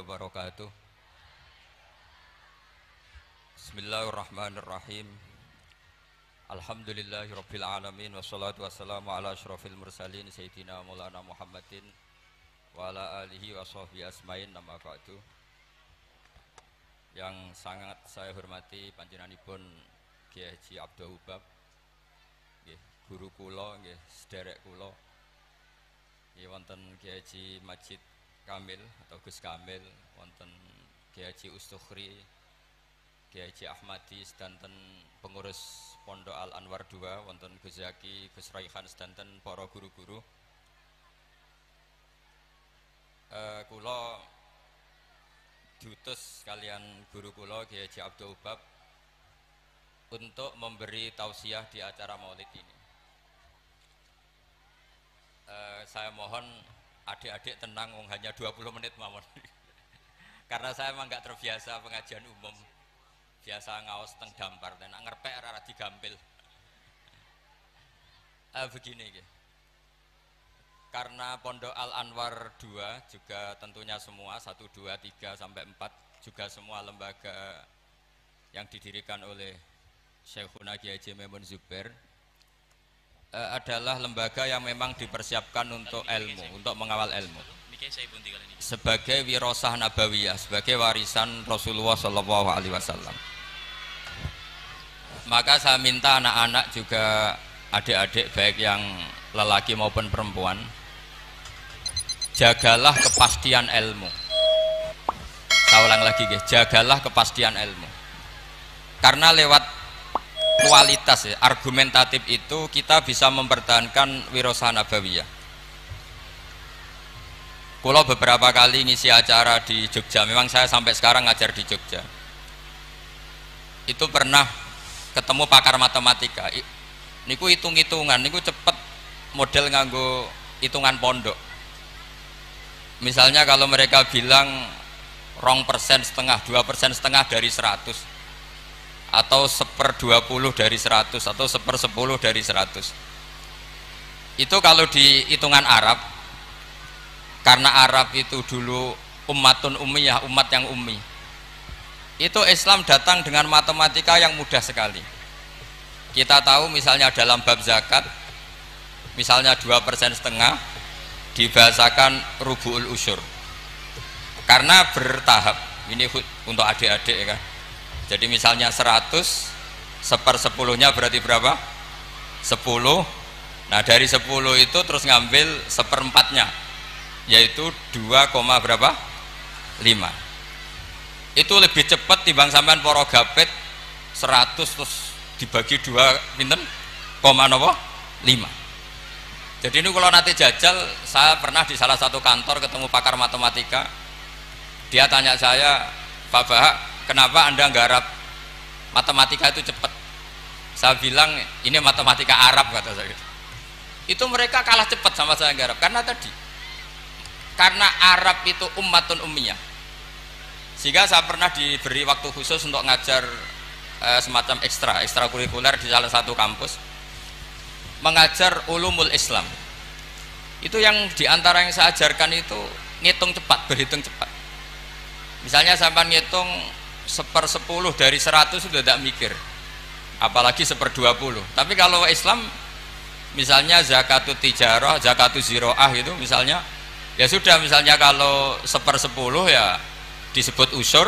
wabarakatuh. Bismillahirrahmanirrahim. Alhamdulillahirabbil alamin wassalatu wassalamu ala asyrofil mursalin sayyidina Maulana Muhammadin wa ala alihi wa sahbihi asmain, nama ba'du. Yang sangat saya hormati panjenenganipun Kiai Haji Abdul Ubab, nggih, guru kula nggih, sederek kula. Nggih wonten Kiai Haji Majid Kamil atau Gus Kamil, wonten Kiai Haji Ustukhri, Kiai Haji Ahmadi sedanten pengurus Pondok Al Anwar II, wonten Gus Zaki, Gus Raihan sedanten para guru-guru. Kula diutus kalian guru kula Kiai Haji Abdul Ubab untuk memberi tausiah di acara Maulid ini. Saya mohon adik-adik tenang, hanya 20 menit mawon. Karena saya memang nggak terbiasa pengajian umum. Biasa ngaos teng dampar dan ngerpek ora digampil. Begini gitu. Karena Pondok Al Anwar 2 juga tentunya semua 1, 2, 3 sampai 4 juga semua lembaga yang didirikan oleh Syekhuna Kiai Haji Maimun Zubair adalah lembaga yang memang dipersiapkan untuk ilmu, untuk mengawal ilmu. Sebagai wirasah nabawiyah, sebagai warisan Rasulullah Shallallahu Alaihi Wasallam. Maka saya minta anak-anak juga adik-adik baik yang lelaki maupun perempuan, jagalah kepastian ilmu. Saya ulang lagi guys, jagalah kepastian ilmu. Karena lewat kualitas ya, argumentatif itu kita bisa mempertahankan wirasah nabawiyah. Kulo beberapa kali ngisi acara di Jogja, memang saya sampai sekarang ngajar di Jogja. Itu pernah ketemu pakar matematika. Niku hitung-hitungan, niku cepet model nganggo hitungan pondok. Misalnya kalau mereka bilang 2,5%, 2,5% dari 100, atau 1/20 dari 100, atau 1/10 dari 100. Itu kalau di hitungan Arab, karena Arab itu dulu ummatun ummiyah, umat yang ummi, itu Islam datang dengan matematika yang mudah sekali. Kita tahu misalnya dalam bab zakat, misalnya 2,5% dibahasakan rubu'ul usyur, karena bertahap. Ini untuk adik-adik ya kan. Jadi misalnya 100, 1/10-nya berarti berapa? 10. Nah dari 10 itu terus ngambil 1/4-nya, yaitu 2, berapa? 5. Itu lebih cepat timbang sampean poro gapit 100 terus dibagi 2 pinten? 5. Jadi ini kalau nanti jajal, saya pernah di salah satu kantor ketemu pakar matematika. Dia tanya saya, Pak Bahak, kenapa Anda nggarap matematika itu cepat? Saya bilang ini matematika Arab, kata saya. Itu mereka kalah cepat sama saya nggarap karena tadi, karena Arab itu ummatun ummiyah. Sehingga saya pernah diberi waktu khusus untuk ngajar semacam ekstrakurikuler di salah satu kampus, mengajar ulumul Islam. Itu yang diantara yang saya ajarkan itu ngitung cepat, berhitung cepat. Misalnya sampai ngitung 1/10 dari 100 sudah tidak mikir, apalagi 1/20. Tapi kalau Islam misalnya zakatut tijarah, zakatut ziroah itu misalnya, ya sudah, misalnya kalau 1/10 ya disebut usyur,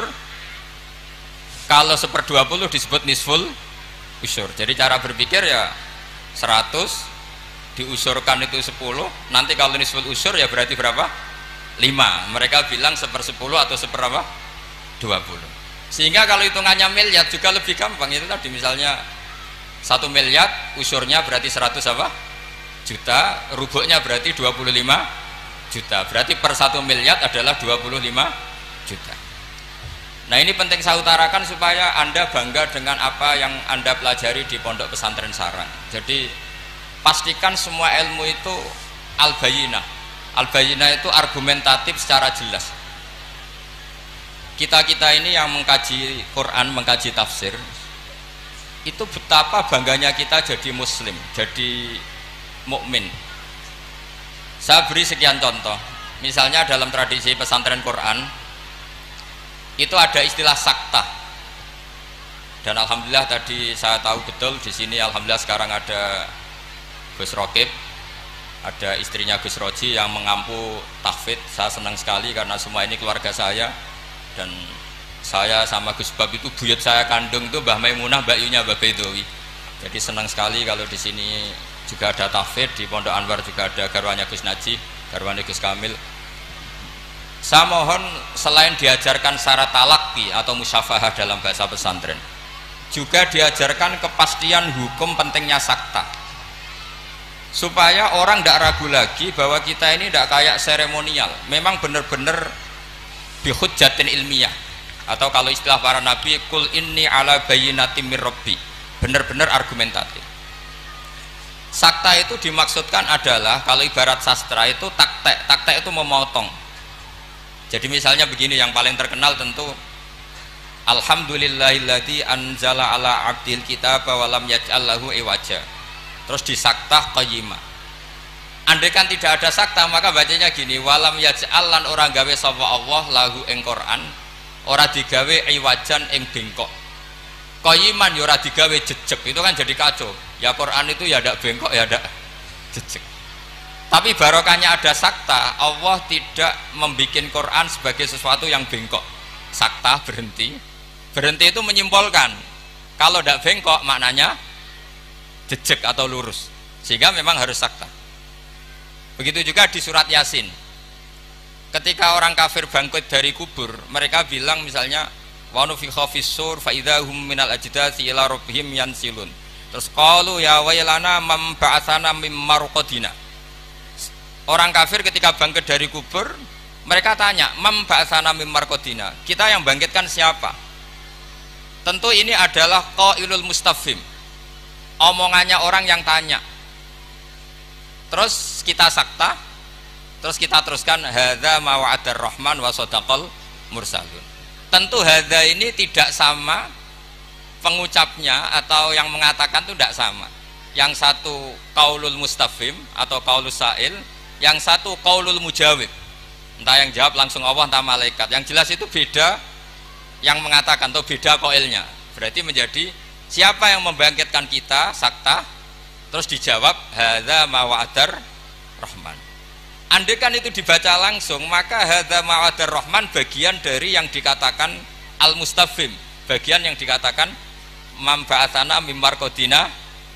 kalau 1/20 disebut nisful usyur. Jadi cara berpikir ya 100 diusurkan itu 10, nanti kalau nisful usyur ya berarti berapa? 5. Mereka bilang 1/10 atau 1/20. Sehingga kalau hitungannya miliar juga lebih gampang. Itu tadi misalnya 1 miliar usurnya berarti 100 juta, rubuknya berarti 25 juta, berarti per 1 miliar adalah 25 juta. Nah ini penting saya utarakan supaya Anda bangga dengan apa yang Anda pelajari di Pondok Pesantren Sarang. Jadi pastikan semua ilmu itu al-bayyinah. Al-bayyinah itu argumentatif secara jelas. Kita-kita ini yang mengkaji Quran, mengkaji tafsir, itu betapa bangganya kita jadi muslim, jadi mukmin. Saya beri sekian contoh. Misalnya dalam tradisi pesantren Quran, itu ada istilah sakta. Dan alhamdulillah tadi saya tahu betul di sini, alhamdulillah sekarang ada Gus Rokib, ada istrinya Gus Roji yang mengampu tahfidz. Saya senang sekali karena semua ini keluarga saya, dan saya sama Gus Bab itu buyut saya kandung itu Mbah Maimunah, Mbak Yunya, Mbah Bedowi. Jadi senang sekali kalau di sini juga ada tahfidz, di Pondok Anwar juga ada garwanya Gus Naji, garwanya Gus Kamil. Saya mohon selain diajarkan syarat talaqi atau musyafahah dalam bahasa pesantren, juga diajarkan kepastian hukum pentingnya sakta, supaya orang tidak ragu lagi bahwa kita ini tidak kayak seremonial, memang benar-benar bihujjatin ilmiah, atau kalau istilah para nabi, kul inni ala bayyinatin mir rabbi, benar-benar argumentatif. Sakta itu dimaksudkan adalah, kalau ibarat sastra itu taktek itu memotong. Jadi misalnya begini, yang paling terkenal tentu alhamdulillahilladzi anzala ala abdil kitaba wa lam yaj'al lahu iwaja, terus disaktah qayyimah. Andai kan tidak ada sakta, maka bacanya gini, walam yaj'al, lan orang gawe sapa Allah lahu ing Quran, ora digawe iwajan ing bengkok, qayyiman ya ora digawe jejeg. Itu kan jadi kacau ya, Quran itu ya ndak bengkok ya ndak jejeg. Tapi barokahnya ada sakta, Allah tidak membuat Quran sebagai sesuatu yang bengkok. Sakta berhenti itu menyimpulkan kalau tidak bengkok maknanya jejeg atau lurus, sehingga memang harus sakta. Begitu juga di surat Yasin, ketika orang kafir bangkit dari kubur, mereka bilang misalnya wa nufikha fis-sur fa idzahum minal ajdati ila rabbihim yansilun, terus qalu ya wailana man ba'atsana mim marqadina. Orang kafir ketika bangkit dari kubur, mereka tanya, mam ba'atsana mim marqadina, kita yang bangkitkan siapa? Tentu ini adalah qailul mustafhim, omongannya orang yang tanya. Terus kita sakta, terus kita teruskan hadza ma wa'adar rahman wa shadaqal mursalun. Tentu hadza ini tidak sama pengucapnya, atau yang mengatakan itu tidak sama. Yang satu qaulul mustafhim atau qaulus sa'il, yang satu qaulul mujawib, entah yang jawab langsung Allah entah malaikat. Yang jelas itu beda yang mengatakan, atau beda qailnya. Berarti menjadi siapa yang membangkitkan kita, sakta, terus dijawab hadza ma wa'adar rahman. Andai kan itu dibaca langsung, maka hadza ma wa'adar rahman bagian dari yang dikatakan al mustafhim, bagian yang dikatakan mam ba'atsana mim marqadina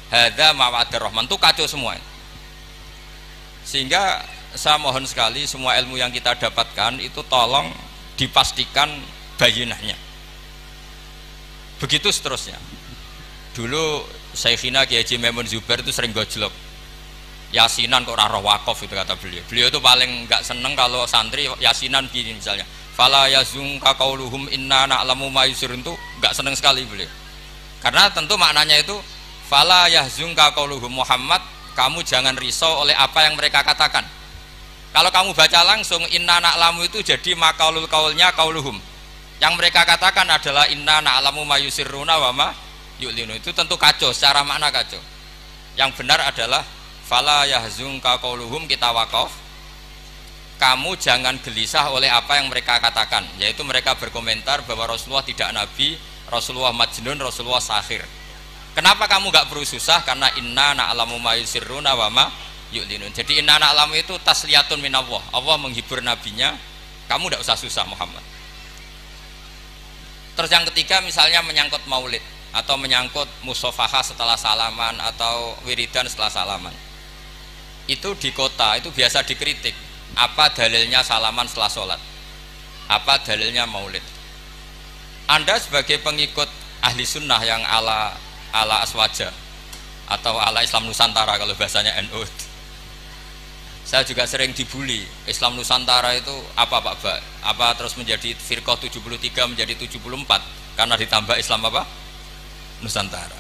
hadza ma wa'adar rahman, itu kacau semua. Sehingga saya mohon sekali semua ilmu yang kita dapatkan itu tolong dipastikan bayinahnya. Begitu seterusnya. Dulu Syekhina Kiai Haji Maimun Zubair itu sering gojlok, yasinan kok ora roh wakaf, itu kata beliau. Beliau itu paling enggak seneng kalau santri yasinan gini misalnya, fala yazunka qauluhum inna na'lamu ma yusirun, itu enggak seneng sekali beliau. Karena tentu maknanya itu fala yahzunka qauluhum Muhammad, kamu jangan risau oleh apa yang mereka katakan. Kalau kamu baca langsung inna na'lamu itu jadi makaulul kaulnya kauluhum, yang mereka katakan adalah inna na'lamu ma yusirruna wa ma yu'linu. Itu tentu kacau, secara makna kacau. Yang benar adalah fala yahzunka qauluhum, kita wakaf, kamu jangan gelisah oleh apa yang mereka katakan, yaitu mereka berkomentar bahwa Rasulullah tidak nabi, Rasulullah majnun, Rasulullah sahir. Kenapa kamu gak perlu susah? Karena inna na'lamu ma yusirruna wa ma yu'linun. Jadi inna na'lamu itu tasliyatun minallah, Allah menghibur nabinya, kamu gak usah susah Muhammad. Terus yang ketiga misalnya menyangkut maulid, atau menyangkut musofahah setelah salaman, atau wiridan setelah salaman. Itu di kota itu biasa dikritik, apa dalilnya salaman setelah sholat, apa dalilnya maulid. Anda sebagai pengikut ahli sunnah yang ala aswaja atau ala Islam Nusantara kalau bahasanya NU, saya juga sering dibully, Islam Nusantara itu apa Pak Ba? Apa terus menjadi firqah 73 menjadi 74 karena ditambah Islam apa? Nusantara.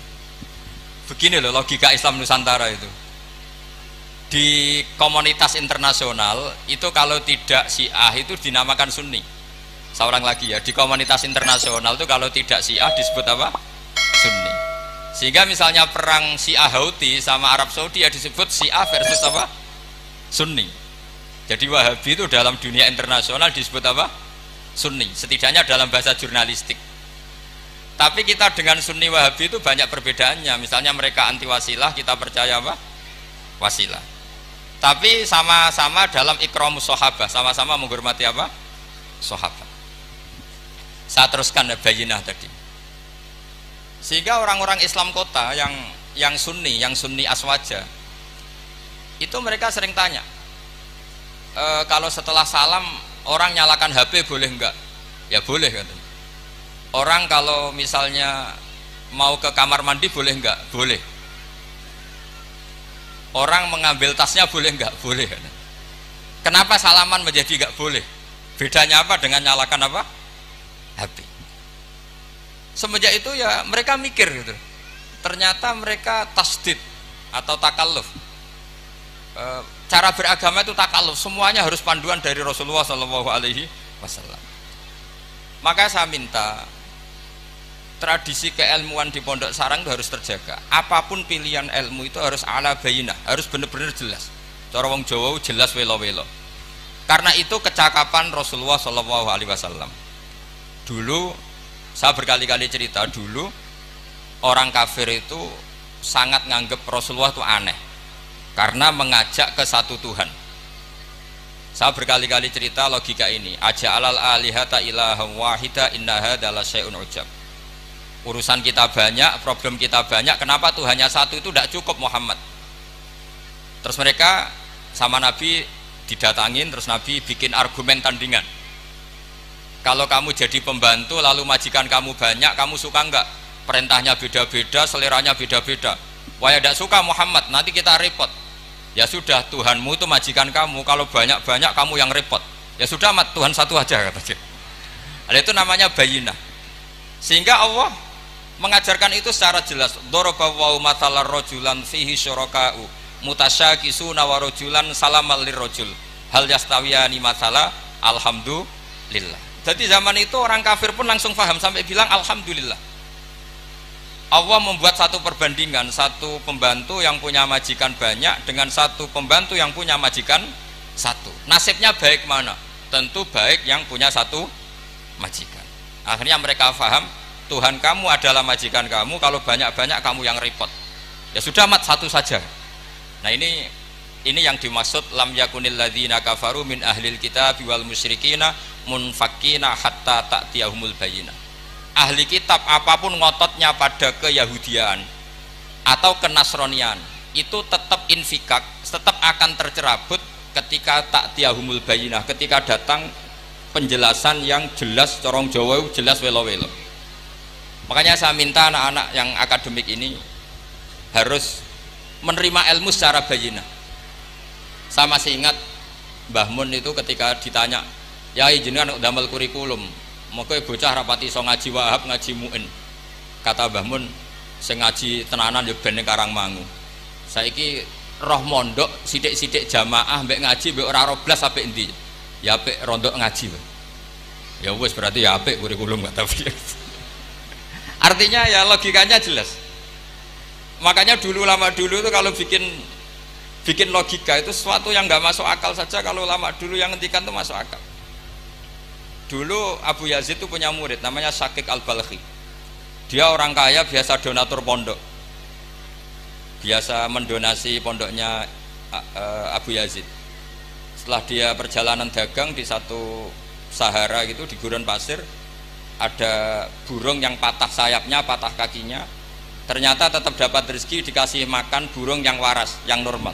Begini loh logika Islam Nusantara itu. Di komunitas internasional itu kalau tidak Syiah itu dinamakan Sunni. Seorang lagi ya, di komunitas internasional itu kalau tidak Syiah disebut apa? Sunni. Sehingga misalnya perang Syiah Houthi sama Arab Saudi ya disebut Syiah versus apa? Sunni. Jadi Wahabi itu dalam dunia internasional disebut apa? Sunni, setidaknya dalam bahasa jurnalistik. Tapi kita dengan Sunni Wahabi itu banyak perbedaannya. Misalnya mereka anti wasilah, kita percaya apa? Wasilah. Tapi sama-sama dalam ikramus sahabah, sama-sama menghormati apa? Sahabat. Saya teruskan bayinah tadi. Sehingga orang-orang Islam kota yang Sunni Aswaja, itu mereka sering tanya, kalau setelah salam orang nyalakan HP boleh enggak? Ya boleh katanya. Orang kalau misalnya mau ke kamar mandi boleh enggak? Boleh. Orang mengambil tasnya boleh enggak? Boleh. Kenapa salaman menjadi enggak boleh? Bedanya apa dengan nyalakan apa? HP. Semenjak itu ya mereka mikir gitu. Ternyata mereka tasdid atau takalluf. Cara beragama itu takalluf, semuanya harus panduan dari Rasulullah SAW. Maka saya minta tradisi keilmuan di Pondok Sarang itu harus terjaga. Apapun pilihan ilmu itu harus ala bayinah, harus benar-benar jelas. Cara wong Jawa jelas welo-welo. Karena itu kecakapan Rasulullah SAW. Dulu saya berkali-kali cerita, dulu orang kafir itu sangat nganggep Rasulullah itu aneh karena mengajak ke satu Tuhan. Saya berkali-kali cerita logika ini, aja alal alihata ilaha wahida inna hadza la syai'un ujab. Urusan kita banyak, problem kita banyak, kenapa Tuhannya satu itu tidak cukup Muhammad? Terus mereka sama Nabi didatangin, terus Nabi bikin argumen tandingan. Kalau kamu jadi pembantu lalu majikan kamu banyak, kamu suka enggak? Perintahnya beda-beda, seleranya beda-beda. Wah, tidak suka Muhammad, nanti kita repot. Ya sudah, Tuhanmu itu majikan kamu, kalau banyak-banyak kamu yang repot. Ya sudah, mat Tuhan satu aja katanya. Itu namanya bayinah. Sehingga Allah mengajarkan itu secara jelas. Daraballahu mathalan rajulan fihi syuraka'u mutasyakisuna wa rajulan salamal lirrajul hal yastawiyani mathala alhamdulillah. Jadi zaman itu orang kafir pun langsung paham sampai bilang alhamdulillah. Allah membuat satu perbandingan, satu pembantu yang punya majikan banyak dengan satu pembantu yang punya majikan satu. Nasibnya baik mana? Tentu baik yang punya satu majikan. Akhirnya mereka paham, Tuhan kamu adalah majikan kamu, kalau banyak-banyak kamu yang repot. Ya sudah, mat satu saja. Nah ini yang dimaksud lam yakunil ladzina kafaru min ahlil kitab wal musyrikina munfakkina hatta ta'tiyahumul bayyinah. Ahli kitab apapun ngototnya pada keyahudian atau kenasronian itu tetap infikak, tetap akan tercerabut ketika ta'tiyahumul bayyinah, ketika datang penjelasan yang jelas, corong Jawa jelas welo-welo. Makanya saya minta anak-anak yang akademik ini harus menerima ilmu secara bayyinah. Saya masih ingat Mbah Mun itu ketika ditanya, ya jenengan damel kurikulum, maka bocah rapati iso ngaji Wahab, ngaji Mu'in. Kata Mbah Mun, sing ngaji tenanan ya ben ning Karangmangu. Saiki roh mondok sithik-sithik jamaah mbek ngaji mbek ora ro blas apik endi? Ya apik rondok ngaji. Ya wis berarti ya apik kurikulum gak tapi. Artinya ya logikanya jelas. Makanya lama dulu itu kalau bikin logika itu sesuatu yang nggak masuk akal saja, kalau lama dulu yang ngendikan itu masuk akal. Dulu Abu Yazid itu punya murid namanya Syakik Al-Balkhi. Dia orang kaya, biasa donatur pondok, biasa mendonasi pondoknya Abu Yazid. Setelah dia perjalanan dagang di satu Sahara gitu, di gurun pasir, ada burung yang patah sayapnya, patah kakinya. Ternyata tetap dapat rezeki, dikasih makan burung yang waras, yang normal.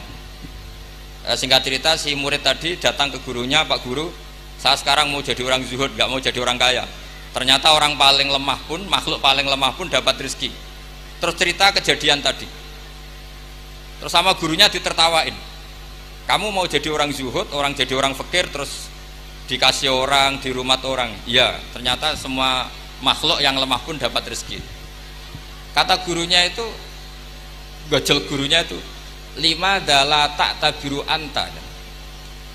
Singkat cerita, si murid tadi datang ke gurunya, Pak Guru, saya sekarang mau jadi orang zuhud, gak mau jadi orang kaya. Ternyata orang paling lemah pun, makhluk paling lemah pun dapat rezeki. Terus cerita kejadian tadi. Terus sama gurunya ditertawain. Kamu mau jadi orang zuhud, orang jadi orang fakir, terus dikasih orang, di rumah orang. Iya, ternyata semua makhluk yang lemah pun dapat rezeki. Kata gurunya itu, gojol gurunya itu, lima dala tak tabiru anta.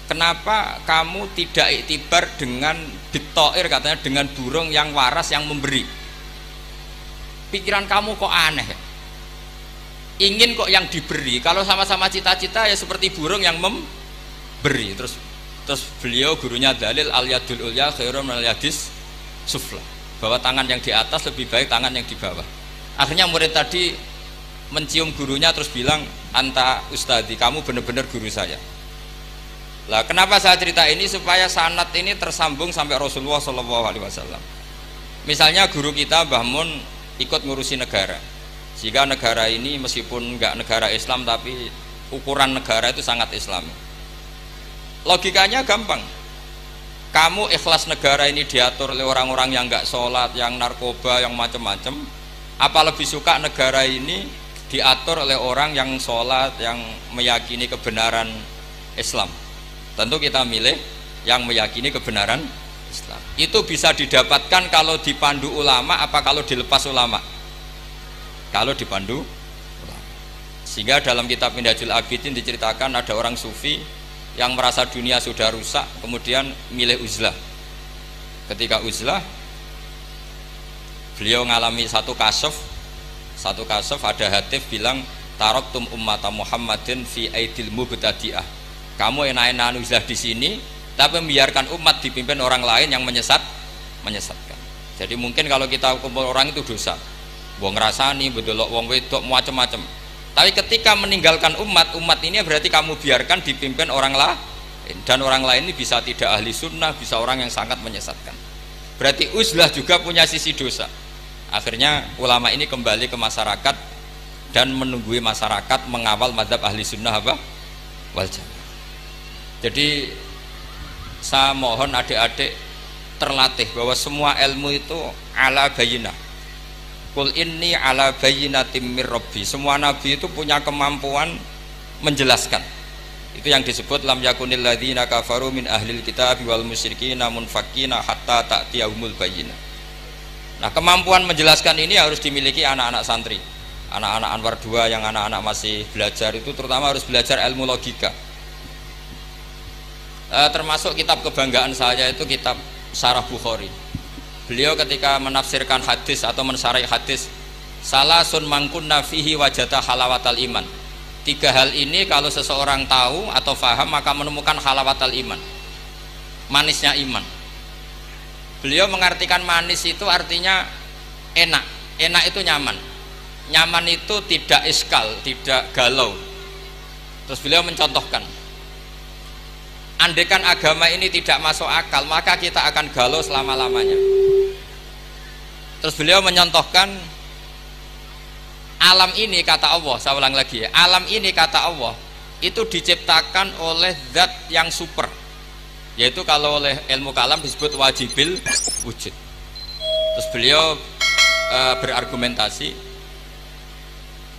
Kenapa kamu tidak iktibar dengan bitoir, katanya dengan burung yang waras yang memberi? Pikiran kamu kok aneh? Ingin kok yang diberi. Kalau sama-sama cita-cita ya seperti burung yang memberi. Terus Terus beliau gurunya dalil al yadul ulya khairun minal yadis sufla, bahwa tangan yang di atas lebih baik tangan yang di bawah. Akhirnya murid tadi mencium gurunya terus bilang, anta ustadi, kamu benar-benar guru saya. Lah kenapa saya cerita ini? Supaya sanad ini tersambung sampai Rasulullah SAW. Misalnya guru kita Mbah Mun ikut ngurusi negara, sehingga negara ini meskipun enggak negara Islam tapi ukuran negara itu sangat Islami. Logikanya gampang, kamu ikhlas negara ini diatur oleh orang-orang yang enggak sholat, yang narkoba, yang macam-macam, apa lebih suka negara ini diatur oleh orang yang sholat, yang meyakini kebenaran Islam? Tentu kita milih yang meyakini kebenaran Islam. Itu bisa didapatkan kalau dipandu ulama apa kalau dilepas ulama? Kalau dipandu ulama. Sehingga dalam kitab Minhajul Abidin diceritakan ada orang sufi yang merasa dunia sudah rusak, kemudian milih uzlah. Ketika uzlah, beliau mengalami satu kasaf ada hatif bilang, taraktum ummata Muhammadin fi aidil mubtadi'ah. Kamu enak-enakan uzlah di sini, tapi membiarkan umat dipimpin orang lain yang menyesatkan. Jadi mungkin kalau kita kumpul orang itu dosa, wong ngrasani, bedelok wong wedok macam-macam. Tapi ketika meninggalkan umat ini berarti kamu biarkan dipimpin orang lain, dan orang lain ini bisa tidak ahli sunnah, bisa orang yang sangat menyesatkan. Berarti uzlah juga punya sisi dosa. Akhirnya ulama ini kembali ke masyarakat dan menunggui masyarakat mengawal mazhab ahli sunnah wal jamaah. Jadi saya mohon adik-adik terlatih bahwa semua ilmu itu ala bayinah. Qul inni ala bayyinatin mir rabbi. Semua nabi itu punya kemampuan menjelaskan. Itu yang disebut lam yakunil ladzina kafaru min ahlil kitab wal musyrikina munfakina hatta ta'tiyahumul bayyinah. Nah, kemampuan menjelaskan ini harus dimiliki anak-anak santri. Anak-anak Anwar 2 yang anak-anak masih belajar itu terutama harus belajar ilmu logika. Termasuk kitab kebanggaan saya itu kitab Syarah Bukhari. Beliau ketika menafsirkan hadis atau mensyarah hadis, salasun mangkunna fihi wajata halawatal iman. 3 hal ini kalau seseorang tahu atau faham maka menemukan halawatal iman, manisnya iman. Beliau mengartikan manis itu artinya enak. Enak itu nyaman. Nyaman itu tidak iskal, tidak galau. Terus beliau mencontohkan, andaikan agama ini tidak masuk akal, maka kita akan galau selama-lamanya. Terus beliau menyontohkan, alam ini kata Allah, saya ulang lagi ya, alam ini kata Allah itu diciptakan oleh zat yang super, yaitu kalau oleh ilmu kalam disebut wajibil wujud. Terus beliau berargumentasi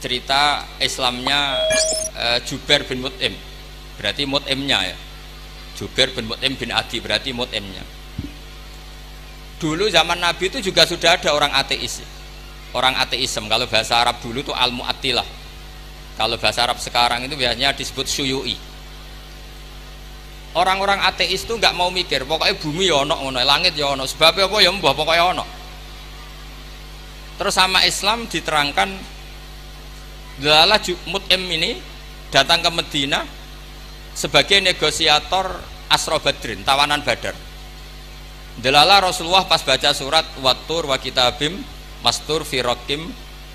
cerita Islamnya Jubair bin Mut'im, berarti Mut'imnya ya, Jubair bin Mut'im bin Adi berarti Mut'imnya. Dulu zaman Nabi itu juga sudah ada orang ateis, orang ateisme. Kalau bahasa Arab dulu itu al-mu'attilah. Kalau bahasa Arab sekarang itu biasanya disebut syuyu'i. Orang-orang ateis itu nggak mau mikir, pokoknya bumi ya ono, langit ya ono, sebabnya apa ya mbah pokoknya ono. Terus sama Islam diterangkan, Dalalah Mut'im ini datang ke Medina sebagai negosiator Asra Badrin, tawanan Badar. Dalalah Rasulullah pas baca surat Wattur wa kitabim mastur fi raqim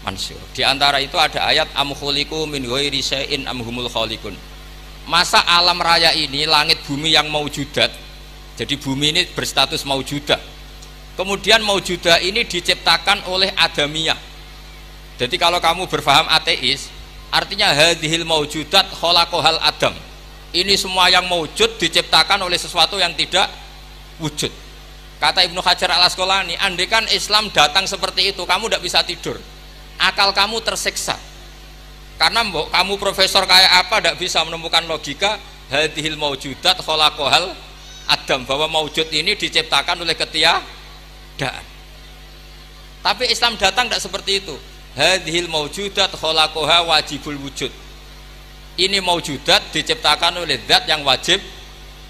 mansur. Di antara itu ada ayat am khuliqu min ghairi syai'in am humul khaliqun. Masa alam raya ini langit bumi yang maujudat, jadi bumi ini berstatus maujudah. Kemudian maujudah ini diciptakan oleh adamiyah. Jadi kalau kamu berfaham ateis, artinya hadhil maujudat khalaqahal adam. Ini semua yang maujud diciptakan oleh sesuatu yang tidak wujud. Kata Ibnu Hajar al-Asqalani, andaikan Islam datang seperti itu, kamu tidak bisa tidur, akal kamu tersiksa. Karena kamu profesor kayak apa tidak bisa menemukan logika hadhil maujudat khalaqahal adam, bahwa maujud ini diciptakan oleh ketiadaan. Tapi Islam datang tidak seperti itu. Hadhil maujudat khalaqaha wajibul wujud. Ini maujudat diciptakan oleh zat yang wajib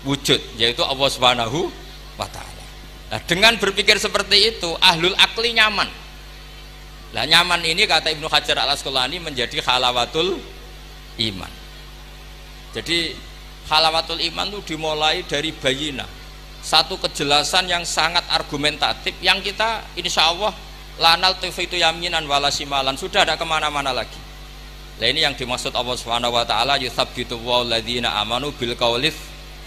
wujud, yaitu Allah Subhanahu wa ta'ala. Nah, dengan berpikir seperti itu ahlul akli nyaman. Nah, nyaman ini kata Ibnu Hajar al-Asqalani menjadi halawatul iman. Jadi Halawatul iman itu dimulai dari bayina, satu kejelasan yang sangat argumentatif yang kita insya Allah lanal itu yaminan wala simalan, sudah ada kemana-mana lagi. Nah ini yang dimaksud Allah Subhanahu wa taala, yuthabbitu walladzina amanu bil qaulis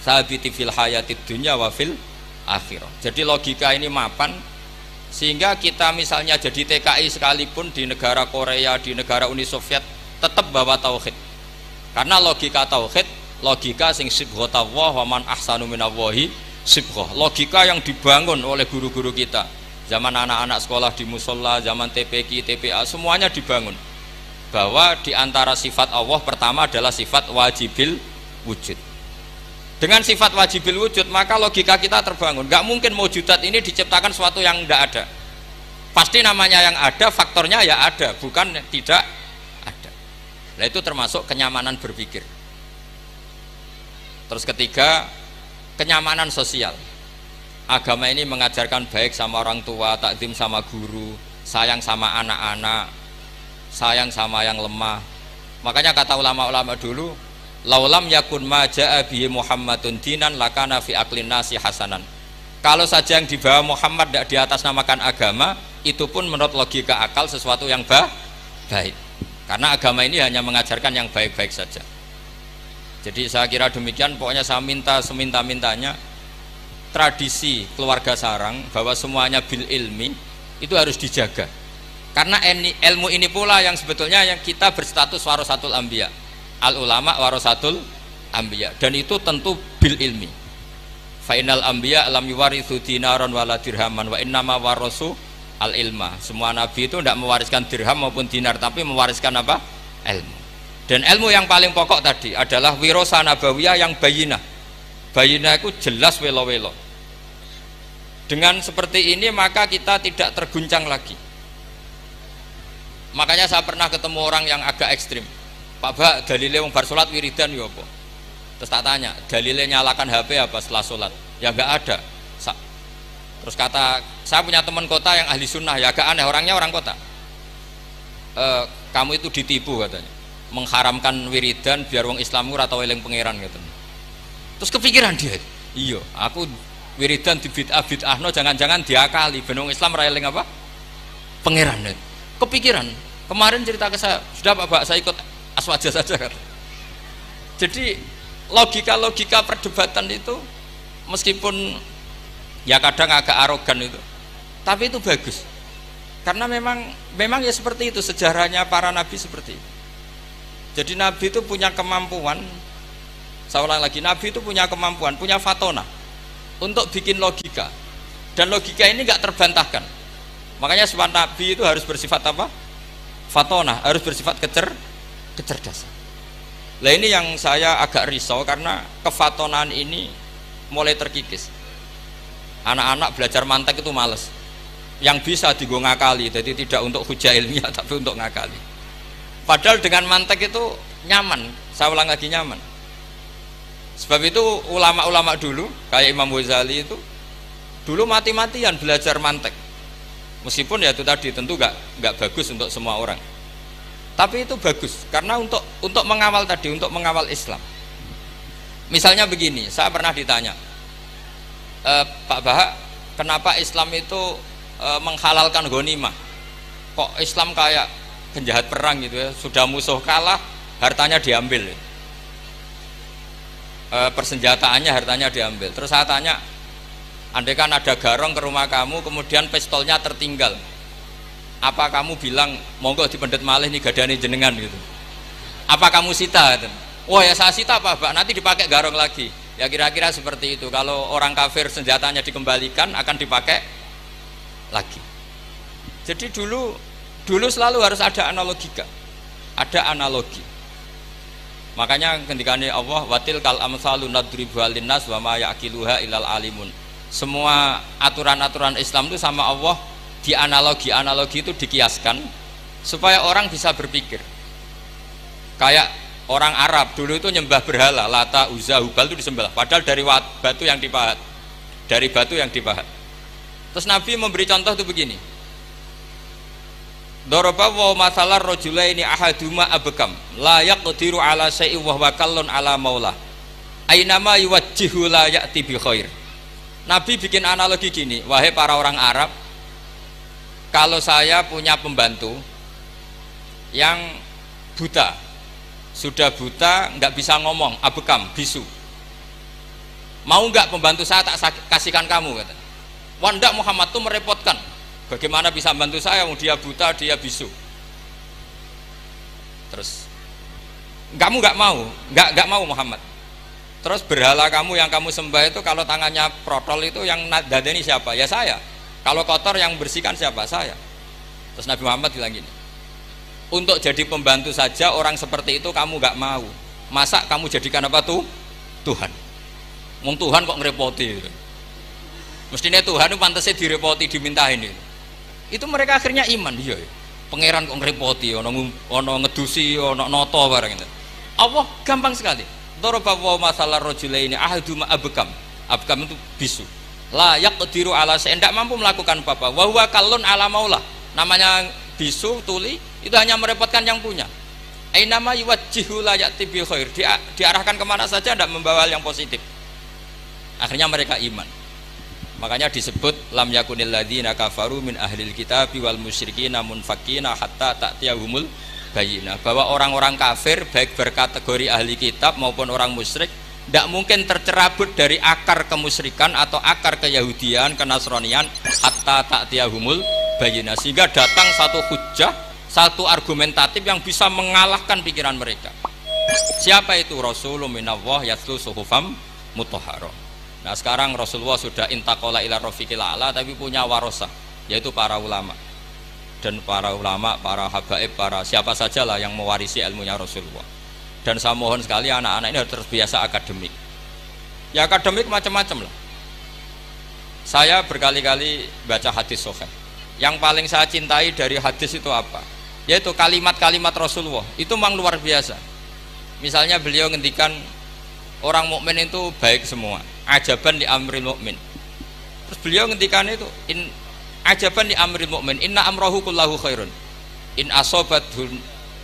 tsabiti fil hayatid dunya wa fil akhirah. Jadi logika ini mapan sehingga kita misalnya jadi TKI sekalipun di negara Korea, di negara Uni Soviet tetap bawa tauhid. Karena logika tauhid, logika sing sibghatullah wa man ahsanu minallahi sibghah. Logika yang dibangun oleh guru-guru kita. Zaman anak-anak sekolah di musola, zaman TPQ, TPA, semuanya dibangun. Bahwa di antara sifat Allah pertama adalah sifat wajibil wujud. Dengan sifat wajibil wujud maka logika kita terbangun. Gak mungkin mewujudat ini diciptakan sesuatu yang tidak ada. Pasti namanya yang ada, faktornya ya ada, bukan tidak ada. Nah itu termasuk kenyamanan berpikir. Terus ketiga, kenyamanan sosial. Agama ini mengajarkan baik sama orang tua, takzim sama guru, sayang sama anak-anak, sayang sama yang lemah. Makanya kata ulama-ulama dulu, laulam yakun ma jaa bihi Muhammadun dinan lakana fi aqlin nasi hasanan. Kalau saja yang dibawa Muhammad tidak di atas namakan agama, itu pun menurut logika akal sesuatu yang baik. Karena agama ini hanya mengajarkan yang baik-baik saja. Jadi saya kira demikian, pokoknya saya minta seminta-mintanya tradisi keluarga sarang bahwa semuanya bil ilmi itu harus dijaga. Karena ilmu ini pula yang sebetulnya yang kita berstatus warasatul anbiya. Al ulama warasatul anbiya, dan itu tentu bil ilmi. Fa innal anbiya lam yuwarithu dinaran wala dirhaman wa innama warasu al ilma. Semua nabi itu tidak mewariskan dirham maupun dinar, tapi mewariskan apa? Ilmu. Dan ilmu yang paling pokok tadi adalah wirasa nabawiyah yang bayinah. Bayinah itu jelas welo-welo. Dengan seperti ini maka kita tidak terguncang lagi. Makanya saya pernah ketemu orang yang agak ekstrim. Pak Bak, dalilnya wong bar salat wiridan ya apa? Terus tak tanya, dalilnya nyalakan HP apa setelah salat? Ya enggak ada. Terus kata, saya punya teman kota yang ahli sunnah, ya agak aneh, orangnya orang kota. Kamu itu ditipu katanya, mengharamkan wiridan biar wong Islam ora tau eling pangeran katanya. Terus kepikiran dia, iya, aku wiridan di bid'ah-bid'ahno jangan-jangan diakali ben wong Islam ora eling apa? Pangeran. Kepikiran. Kemarin cerita ke saya, sudah Pak Bak, saya ikut aswaja saja kata. Jadi logika-logika perdebatan itu meskipun ya kadang agak arogan itu, tapi itu bagus karena memang ya seperti itu sejarahnya para nabi seperti itu. Jadi nabi itu punya kemampuan, saya ulang lagi, nabi itu punya kemampuan, punya fatona untuk bikin logika, dan logika ini nggak terbantahkan. Makanya sebab nabi itu harus bersifat apa? Fatona, harus bersifat kecerdasan. Nah ini yang saya agak risau karena kefatonaan ini mulai terkikis. Anak-anak belajar mantek itu males. Yang bisa digo ngakali, jadi tidak untuk hujah ilmiah tapi untuk ngakali. Padahal dengan mantek itu nyaman, saya ulang lagi nyaman. Sebab itu ulama-ulama dulu kayak Imam Ghazali itu dulu mati-matian belajar mantek. Meskipun ya itu tadi tentu nggak bagus untuk semua orang. Tapi itu bagus karena untuk mengawal tadi, untuk mengawal Islam. Misalnya begini, saya pernah ditanya, Pak Bahak, kenapa Islam itu menghalalkan ghanimah? Kok Islam kayak penjahat perang gitu ya, sudah musuh kalah, hartanya diambil. Persenjataannya hartanya diambil. Terus saya tanya, andai kan ada garong ke rumah kamu, kemudian pistolnya tertinggal, apa kamu bilang monggo dipendet malih nih gadane jenengan gitu? Apa kamu sita? Wah ya saya sita Pak, nanti dipakai garong lagi. Ya kira-kira seperti itu. Kalau orang kafir senjatanya dikembalikan akan dipakai lagi. Jadi dulu selalu harus ada analogika, ada analogi. Makanya ketika ini Allah watil kal amsalu nadribu linnas wa ma yaqiluha ilal alimun. Semua aturan-aturan Islam itu sama Allah di analogi itu dikiaskan supaya orang bisa berpikir. Kayak orang Arab dulu itu nyembah berhala, Lata, Uzza, Hubal itu disembah, padahal dari batu yang dipahat. Dari batu yang dipahat. Terus Nabi memberi contoh itu begini. Daraba wa masalar rajulaini ahaduma abkam la yaqdiru ala syai'in wa huwa kallun ala maula. Ainama yuwajjihu la ya'ti bi khair. Nabi bikin analogi gini, wahai para orang Arab, kalau saya punya pembantu yang buta, sudah buta, nggak bisa ngomong, abekam, bisu, mau nggak pembantu saya tak kasihkan kamu? Kata. Wah ndak, Muhammad tuh merepotkan. Bagaimana bisa bantu saya? Dia buta, dia bisu. Terus kamu nggak mau Muhammad. Terus berhala kamu yang kamu sembah itu kalau tangannya protol itu yang dadani siapa? Ya saya. Kalau kotor yang bersihkan siapa? Saya. Terus Nabi Muhammad bilang gini, untuk jadi pembantu saja orang seperti itu kamu nggak mau, masa kamu jadikan apa tuh? Tuhan. Wong Tuhan kok ngerepoti gitu. Mestinya Tuhan itu pantasnya direpoti, dimintain itu. Itu mereka akhirnya iman. Iya, pangeran kok ngerepoti, ono ngedusi, ono noto barang itu. Allah gampang sekali. Daraba wa masalah rajulaini ahaduma abkam. Abkam itu bisu. La yaqdiru ala syai'in, tidak mampu melakukan apa-apa. Wa huwa kallun ala maulah. Namanya bisu, tuli, itu hanya merepotkan yang punya. Ainama yuwajjihu la ya'ti bi khair. Diarahkan kemana saja tidak membawa yang positif. Akhirnya mereka iman. Makanya disebut lam yakunil ladzina kafaru min ahlil kitabi wal musyrikina munfakina hatta ta'tiyahumul bayyinah, bahwa orang-orang kafir baik berkategori ahli kitab maupun orang musyrik tidak mungkin tercerabut dari akar kemusyrikan atau akar keyahudian, kenasranian hatta ta'tiyahumul bayyinah, sehingga datang satu hujjah, satu argumentatif yang bisa mengalahkan pikiran mereka. Siapa itu? Rasulun minallah yatlu suhufam mutahharah. Nah sekarang Rasulullah sudah intaqala ila rafiqil a'la, tapi punya warasah, yaitu para ulama. Dan para ulama, para habaib, para siapa sajalah yang mewarisi ilmunya Rasulullah. Dan saya mohon sekali anak-anak ini harus terbiasa akademik. Ya akademik macam-macam lah. Saya berkali-kali baca hadis sahih. Yang paling saya cintai dari hadis itu apa? Yaitu kalimat-kalimat Rasulullah. Itu memang luar biasa. Misalnya beliau ngendikan orang mukmin itu baik semua. Ajaban li amril mukmin. Terus beliau ngendikan itu ajaban li amril mukmin, inna amrahu kullahu khairun. In asobathu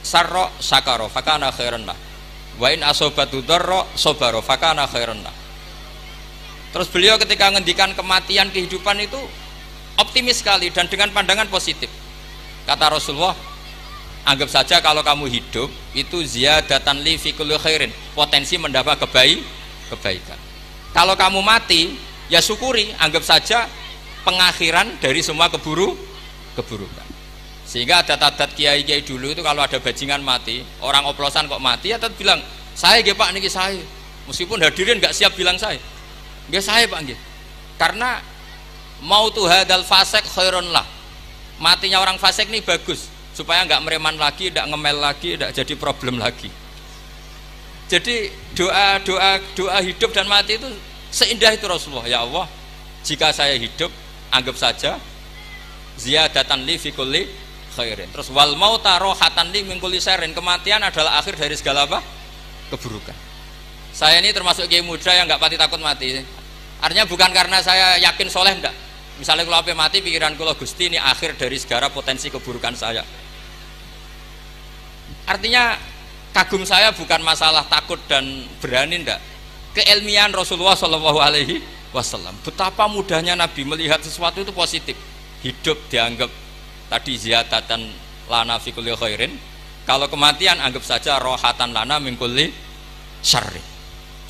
sarra sakara fakana khairan lah. Wa in asobathu darra sabara fakana khairan lah. Terus beliau ketika ngendikan kematian, kehidupan itu optimis sekali dan dengan pandangan positif. Kata Rasulullah, anggap saja kalau kamu hidup itu ziyadatan li fi kulli khairin, potensi mendapat kebaikan. Kalau kamu mati, ya syukuri, anggap saja pengakhiran dari semua keburukan. Sehingga ada tadat kiai-kiai dulu itu kalau ada bajingan mati, orang oplosan kok mati, ya tetap bilang, saya nggih Pak niki saya. Meskipun hadirin nggak siap bilang saya. Nggih saya Pak nggih. Karena mautu hadal fasik khairun lah. Matinya orang fasik ini bagus supaya nggak mereman lagi, nggak ngemel lagi, nggak jadi problem lagi. Jadi doa hidup dan mati itu seindah itu Rasulullah. Ya Allah, jika saya hidup, anggap saja ziyadatan li fi kulli khairin. Terus wal mauta rohatan li min kulli syarrin, kematian adalah akhir dari segala apa? Keburukan. Saya ini termasuk kiai muda yang nggak pati takut mati. Artinya bukan karena saya yakin soleh, enggak. Misalnya kalau apa mati, pikiran kalau Gusti ini akhir dari segala potensi keburukan saya. Artinya kagum saya bukan masalah takut dan berani, enggak. Keilmian Rasulullah Shallallahu Alaihi Wasallam. Betapa mudahnya Nabi melihat sesuatu itu positif. Hidup dianggap tadi ziyadatan lana fi kulli khairin. Kalau kematian anggap saja rohatan lana min kulli syarri.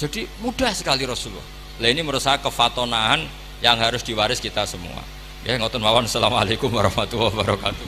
Jadi mudah sekali Rasulullah. Nah ini menurut saya kefatonahan yang harus diwaris kita semua. Ya ngoten mawon. Assalamualaikum warahmatullahi wabarakatuh.